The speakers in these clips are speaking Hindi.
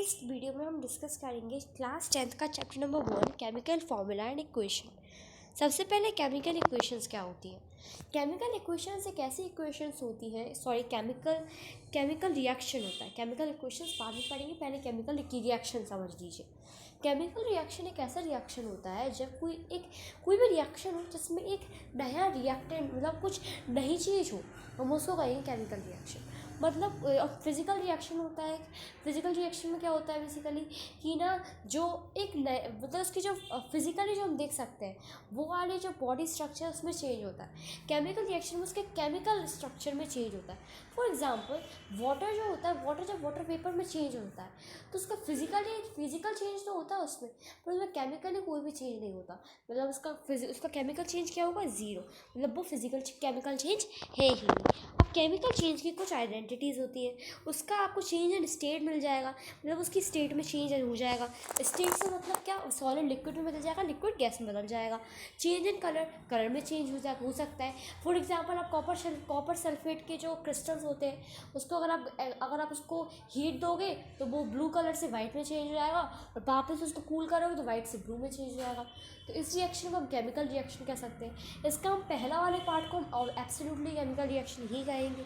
इस वीडियो में हम डिस्कस करेंगे क्लास 10th का chapter number 1 chemical formula and equation. सबसे पहले केमिकल इक्वेशंस क्या होती है। केमिकल इक्वेशंस एक ऐसी इक्वेशंस होती हैं केमिकल रिएक्शन होता है। केमिकल इक्वेशंस बाद में पढ़ेंगे, पहले केमिकल रिएक्शन समझ लीजिए। केमिकल रिएक्शन एक ऐसा रिएक्शन होता है जब कोई भी रिएक्शन हो जिसमें एक नया रिएक्टेंट मतलब कुछ नई चीज़ हो, हम उसको कहेंगे केमिकल रिएक्शन। मतलब फिजिकल रिएक्शन होता है। फिजिकल रिएक्शन में क्या होता है बेसिकली कि ना जो एक मतलब उसकी जो फिजिकली जो हम देख सकते हैं वो वाले जो बॉडी स्ट्रक्चर उसमें चेंज होता है। केमिकल रिएक्शन में उसके केमिकल स्ट्रक्चर में चेंज होता है। फॉर एग्जांपल वाटर जो होता है, वाटर जब वाटर वेपर में चेंज होता है तो उसका फिजिकल चेंज तो होता है उसमें, पर उसमें केमिकली कोई भी चेंज नहीं होता। मतलब उसका केमिकल चेंज क्या होगा, ज़ीरो। मतलब वो फिजिकल केमिकल चेंज है ही नहीं। अब केमिकल चेंज की कुछ आइडेंटिटीज़ होती है, उसका आपको चेंज इन स्टेट मिल जाएगा। मतलब उसकी स्टेट में चेंज हो जाएगा। स्टेट से मतलब क्या, सॉलिड लिक्विड में बदल जाएगा, लिक्विड गैस में बदल जाएगा। चेंज इन कलर में चेंज हो सकता है। फॉर एग्जांपल आप कॉपर सल्फेट के जो क्रिस्टल्स होते हैं उसको अगर आप उसको हीट दोगे तो वो ब्लू कलर से वाइट में चेंज हो जाएगा, और वापस उसको कूल करोगे तो वाइट से ब्लू में चेंज हो जाएगा। तो इस रिएक्शन को हम केमिकल रिएक्शन कह सकते हैं। इसका हम पहला वाले पार्ट को हम एब्सोल्युटली केमिकल रिएक्शन ही कहेंगे।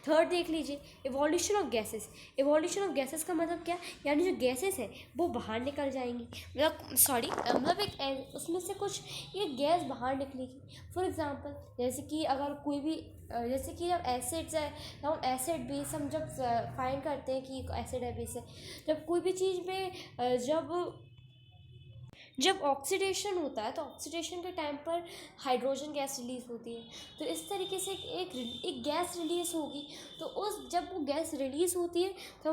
थर्ड देख लीजिए, evolution of gases. Evolution of gases का मतलब क्या, यानी जो गैसेस है वो बाहर निकल जाएंगी। मतलब एक उसमें से कुछ एक गैस बाहर निकलेगी। फॉर एग्जांपल जैसे कि अगर कोई भी जैसे कि जब एसिड्स है, हम एसिड बेस हम जब फाइंड करते हैं कि एसिड है बेस है, जब कोई भी चीज़ में जब ऑक्सीडेशन होता है तो ऑक्सीडेशन के टाइम पर हाइड्रोजन गैस रिलीज़ होती है। तो इस तरीके से एक गैस रिलीज़ होगी। तो जब वो गैस रिलीज़ होती है तो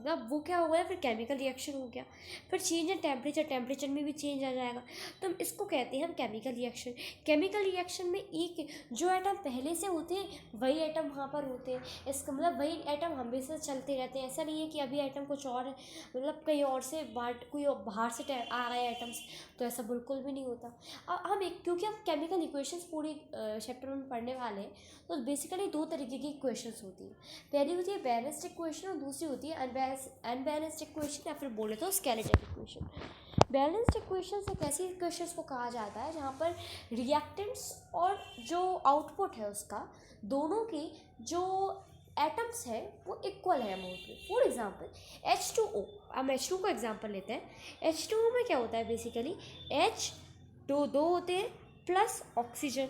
अब वो क्या हो गया, फिर केमिकल रिएक्शन हो गया। फिर चेंज इन टेम्परेचर में भी चेंज आ जाएगा, तो हम इसको कहते हैं हम केमिकल रिएक्शन। केमिकल रिएक्शन में एक जो एटम पहले से होते हैं वही एटम वहाँ पर होते हैं। इसका मतलब वही एटम हमेशा चलते रहते हैं। ऐसा नहीं है कि अभी एटम कुछ और है, मतलब कहीं और से कोई बाहर से आ गए एटम्स, तो ऐसा बिल्कुल भी नहीं होता। अब हम क्योंकि हम केमिकल इक्वेशंस पूरी चैप्टर में पढ़ने वाले हैं, तो बेसिकली दो तरीके की इक्वेशंस होती है। पहली होती है बैलेंस्ड इक्वेशन और दूसरी होती है अनबैलेंस्ड इक्वेशन, या फिर बोले तो स्केलेटल इक्वेशन। बैलेंस्ड इक्वेशंस एक ऐसी इक्वेशंस को कहा जाता है जहाँ पर रिएक्टेंट्स और जो आउटपुट है उसका दोनों की जो एटम्स है वो इक्वल है अमाउंट में। फॉर एग्जांपल H2O, हम H2 को एग्जांपल लेते हैं। H2O में क्या होता है बेसिकली, दो होते हैं प्लस ऑक्सीजन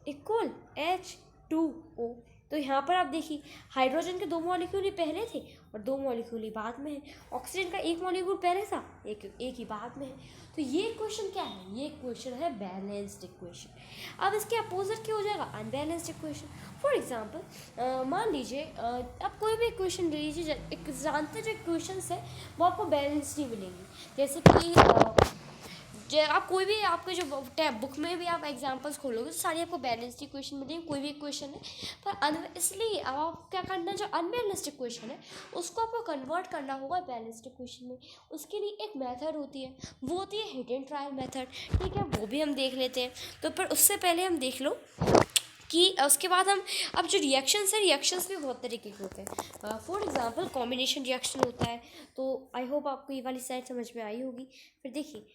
इक्वल H2O। तो यहाँ पर आप देखिए हाइड्रोजन के दो मॉलिक्यूल ही पहले थे और दो मॉलिक्यूल ही बाद में है। ऑक्सीजन का एक मॉलिक्यूल पहले था, एक ही बाद में है। तो ये इक्वेशन क्या है, ये इक्वेशन है बैलेंस्ड इक्वेशन। अब इसके अपोजिट क्या हो जाएगा, अनबैलेंस्ड इक्वेशन। फॉर एग्जांपल मान लीजिए आप कोई भी इक्वेशन ले लीजिए, जानते जो इक्वेशंस है वो आपको बैलेंस्ड ही मिलेंगी। जैसे कि आप कोई भी आपके जो बुक में भी आप एग्जांपल्स खोलोगे तो सारी आपको बैलेंस्ड इक्वेशन मिलेंगी, कोई भी इक्वेशन है। पर इसलिए अब आप क्या करना है, जो अनबैलेंस्ड इक्वेशन है उसको आपको कन्वर्ट करना होगा बैलेंस्ड इक्वेशन में। उसके लिए एक मेथड होती है, वो होती है हिट एंड ट्रायल मेथड। ठीक है, वो भी हम देख लेते हैं। तो पर उससे पहले हम देख लो कि उसके बाद हम अब जो रिएक्शंस भी बहुत तरीके के होते हैं। फॉर एग्जांपल कॉम्बिनेशन रिएक्शन होता है। तो आई होप आपको ये वाली साइड समझ में आई होगी। फिर देखिए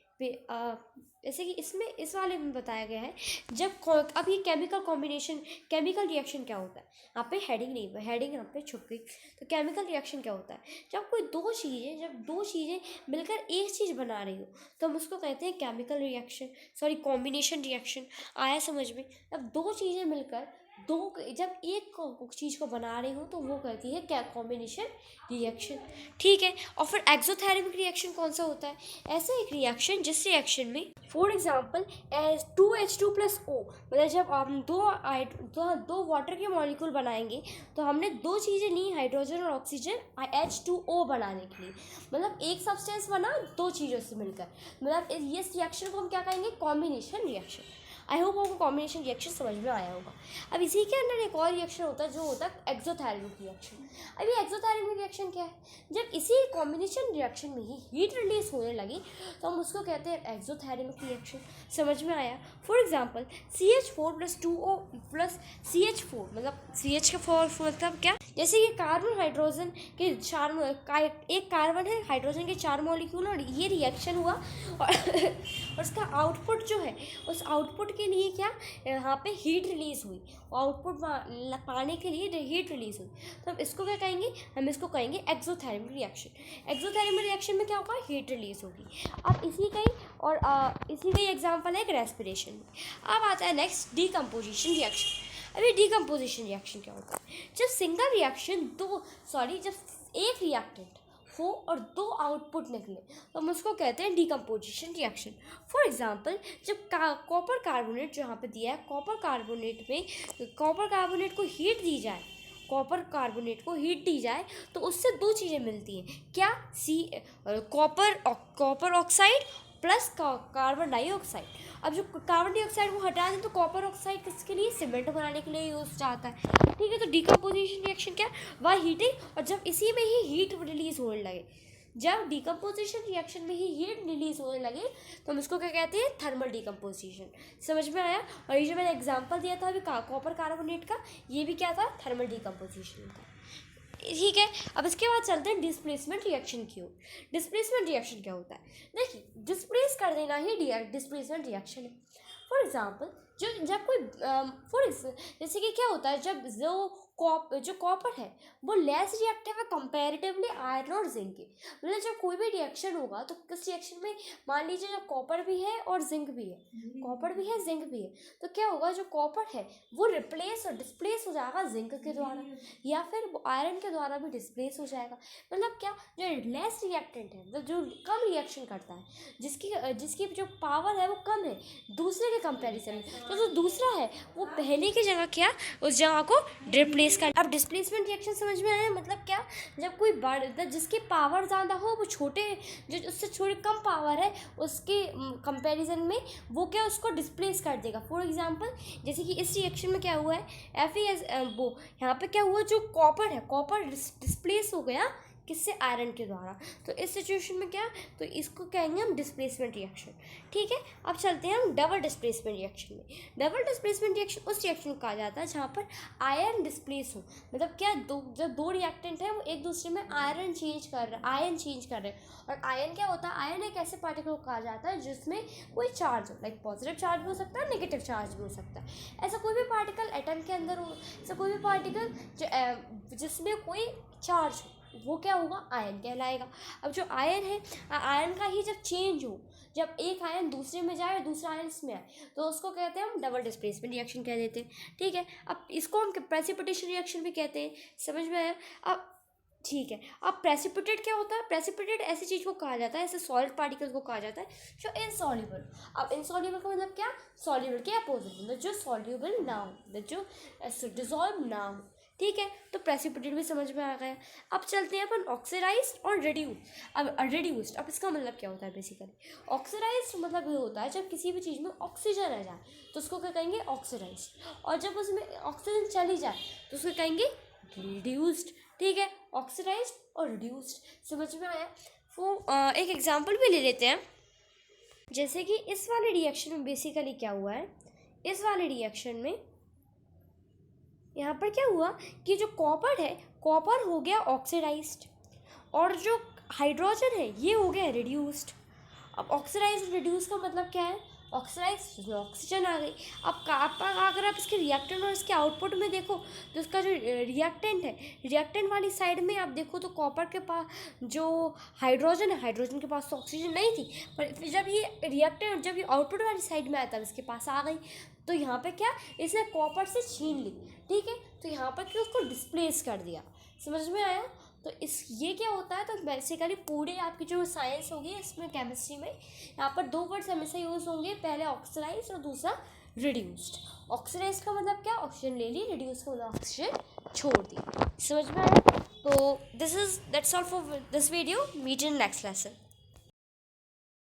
जैसे कि इस वाले में बताया गया है अब ये केमिकल रिएक्शन क्या होता है। यहाँ पे हेडिंग नहीं, हेडिंग यहाँ पे छुप गई। तो केमिकल रिएक्शन क्या होता है, जब दो चीज़ें मिलकर एक चीज़ बना रही हो तो हम उसको कहते हैं केमिकल रिएक्शन, कॉम्बिनेशन रिएक्शन। आया समझ में। अब दो चीज़ें मिलकर जब एक चीज़ को बना रही हो तो वो कहती है क्या, कॉम्बिनेशन रिएक्शन। ठीक है, और फिर एक्सोथर्मिक रिएक्शन कौन सा होता है, ऐसा एक रिएक्शन जिस रिएक्शन में फॉर एग्जांपल H2O, मतलब जब हम दो वाटर के मॉलिक्यूल बनाएंगे तो हमने दो चीज़ें ली, हाइड्रोजन और ऑक्सीजन, H2O बनाने के लिए। मतलब एक सब्सटेंस बना दो चीज़ों से मिलकर, मतलब इस रिएक्शन को हम क्या कहेंगे, कॉम्बिनेशन रिएक्शन। आई होप आपको कॉम्बिनेशन रिएक्शन समझ में आया होगा। अब इसी के अंदर एक और रिएक्शन होता है जो होता है एक्सोथर्मिक रिएक्शन। अभी एक्सोथर्मिक रिएक्शन क्या है, जब इसी कॉम्बिनेशन रिएक्शन में ही हीट रिलीज होने लगी तो हम उसको कहते हैं एक्सोथर्मिक रिएक्शन। समझ में आया। For example CH4 + 2O + CH4 मतलब CH का मतलब क्या, जैसे ये कार्बन हाइड्रोजन के एक कार्बन है, हाइड्रोजन के 4 मॉलिक्यूल और ये रिएक्शन हुआ और उसका आउटपुट जो है उस आउटपुट के लिए क्या यहाँ पे हीट रिलीज हुई, आउटपुट पाने के लिए हीट रिलीज हुई, तो हम इसको क्या कहेंगे, हम इसको कहेंगे एक्सोथर्मिक रिएक्शन। एक्सोथर्मिक रिएक्शन में क्या होगा, हीट रिलीज होगी। अब इसी का ही एग्जाम्पल है एक रेस्पिरेशन में। अब आता है नेक्स्ट डीकम्पोजिशन रिएक्शन। अभी डीकम्पोजिशन रिएक्शन क्या होता है, जब एक रिएक्टेंट हो और 2 आउटपुट निकले तो हम उसको कहते हैं डीकम्पोजिशन रिएक्शन। फॉर एग्जांपल जब कॉपर कार्बोनेट जो यहाँ पे दिया है, कॉपर कार्बोनेट को हीट दी जाए तो उससे 2 चीज़ें मिलती हैं, क्या, copper oxide plus carbon dioxide. अब जो कार्बन डाइऑक्साइड को हटा दें तो कॉपर ऑक्साइड किसके लिए, सीमेंट बनाने के लिए यूज जाता है। ठीक है, तो डीकम्पोजिशन रिएक्शन क्या, वह हीटिंग, और जब इसी में ही हीट रिलीज होने लगे, जब डीकम्पोजिशन रिएक्शन में ही हीट रिलीज होने लगे तो हम इसको क्या कहते हैं, थर्मल डीकम्पोजिशन। समझ में आया। और ये जो मैंने एग्जाम्पल दिया था अभी कॉपर कार्बोनेट का, ये भी क्या था, थर्मल डीकम्पोजिशन था। ठीक है, अब इसके बाद चलते हैं डिस्प्लेसमेंट रिएक्शन की ओर। डिस्प्लेसमेंट रिएक्शन क्या होता है, देखिए डिस्प्लेस कर देना ही डिस्प्लेसमेंट रिएक्शन है। फॉर एग्जाम्पल जैसे कि क्या होता है, जब जो कॉपर है वो लेस रिएक्टिव है कंपैरेटिवली आयरन और जिंक के। मतलब जब कोई भी रिएक्शन होगा तो किस रिएक्शन में, मान लीजिए जब कॉपर भी है और जिंक भी है, तो क्या होगा, जो कॉपर है वो रिप्लेस और डिस्प्लेस हो जाएगा जिंक के द्वारा, या फिर वो आयरन के द्वारा भी डिस्प्लेस हो जाएगा। मतलब क्या, जो लेस रिएक्टेंट है, मतलब जो कम रिएक्शन करता है, जिसकी जो पावर है वो कम है दूसरे के कंपैरिजन में, तो जो दूसरा है वो पहले की जगह क्या, उस जगह को रिप्लेस कर। अब डिस्प्लेसमेंट रिएक्शन समझ में आया, मतलब क्या, जब कोई जिसकी पावर ज़्यादा हो वो जो उससे थोड़ी कम पावर है उसके कंपैरिजन में वो क्या, उसको डिस्प्लेस कर देगा। फॉर एग्जांपल जैसे कि इस रिएक्शन में क्या हुआ है, वो यहाँ पे क्या हुआ, जो कॉपर डिस्प्लेस हो गया किससे, आयरन के द्वारा। तो इस सिचुएशन में क्या, तो इसको कहेंगे हम डिस्प्लेसमेंट रिएक्शन। ठीक है, अब चलते हैं हम डबल डिस्प्लेसमेंट रिएक्शन में। डबल डिस्प्लेसमेंट रिएक्शन उस रिएक्शन को कहा जाता है जहाँ पर आयरन डिस्प्लेस हो, मतलब क्या, जब 2 रिएक्टेंट है वो एक दूसरे में आयन चेंज कर रहे हैं। और आयन क्या होता है, आयन एक ऐसे पार्टिकल को कहा जाता है जिसमें कोई चार्ज हो, लाइक पॉजिटिव चार्ज भी हो सकता है, नेगेटिव चार्ज भी हो सकता है। ऐसा कोई भी पार्टिकल एटम के अंदर हो, ऐसा कोई भी पार्टिकल जिसमें कोई चार्ज हो, वो क्या होगा, आयन कहलाएगा। अब जो आयन है, आयन का ही जब चेंज हो, जब एक आयन दूसरे में जाए और दूसरा आयन इसमें आए, तो उसको कहते हैं हम डबल डिस्प्लेसमेंट रिएक्शन कह देते हैं। ठीक है, अब इसको हम प्रेसिपिटेशन रिएक्शन भी कहते हैं। समझ में आया। अब ठीक है, अब प्रेसिपिटेट क्या होता है, प्रेसिपिटेट ऐसी चीज़ को कहा जाता है, ऐसे सॉलिड पार्टिकल को कहा जाता है जो इनसॉल्युबल। अब इनसॉल्युबल का मतलब क्या, सॉल्युबल के अपोजिट, मतलब जो सॉल्युबल ना हो, मतलब जो डिजॉल्व ना हो। ठीक है, तो प्रेसिपिटेट भी समझ में आ गया। अब चलते हैं अपन ऑक्सीडाइज्ड और रिड्यूस्ड। अब इसका मतलब क्या होता है, बेसिकली ऑक्सीडाइज्ड मतलब ये होता है जब किसी भी चीज़ में ऑक्सीजन रह जाए तो उसको क्या कहेंगे, ऑक्सीडाइज्ड, और जब उसमें ऑक्सीजन चली जाए तो उसको कहेंगे रिड्यूस्ड। ठीक है, ऑक्सीडाइज्ड और रिड्यूस्ड समझ में आया। वो एक एग्जांपल भी ले लेते हैं, जैसे कि इस वाले रिएक्शन में बेसिकली क्या हुआ है, इस वाले रिएक्शन में यहाँ पर क्या हुआ कि जो कॉपर हो गया ऑक्सीडाइज्ड, और जो हाइड्रोजन है ये हो गया रिड्यूस्ड। अब ऑक्सीडाइज्ड रिड्यूस का मतलब क्या है, ऑक्सीडाइज जिसमें ऑक्सीजन आ गई। अब अगर आप इसके रिएक्टेंट और इसके आउटपुट में देखो तो इसका जो रिएक्टेंट है, रिएक्टेंट वाली साइड में आप देखो तो कॉपर के पास जो हाइड्रोजन है, हाइड्रोजन के पास तो ऑक्सीजन नहीं थी, पर जब ये आउटपुट वाली साइड में आया तब इसके पास आ गई। तो यहाँ पे क्या, इसने कॉपर से छीन ली। ठीक है, तो यहाँ पर क्या, उसको डिस्प्लेस कर दिया। समझ में आया। तो ये क्या होता है, तो बेसिकली पूरे आपकी जो साइंस होगी इसमें, केमिस्ट्री में, यहाँ पर 2 वर्ड्स हमेशा यूज़ होंगे, पहले ऑक्सीडाइज्ड और दूसरा रिड्यूस्ड। ऑक्सीडाइज्ड का मतलब क्या, ऑक्सीजन ले ली, रिड्यूस का मतलब ऑक्सीजन छोड़ दी। समझ में आया। तो that's all for this video. Meet in next lesson.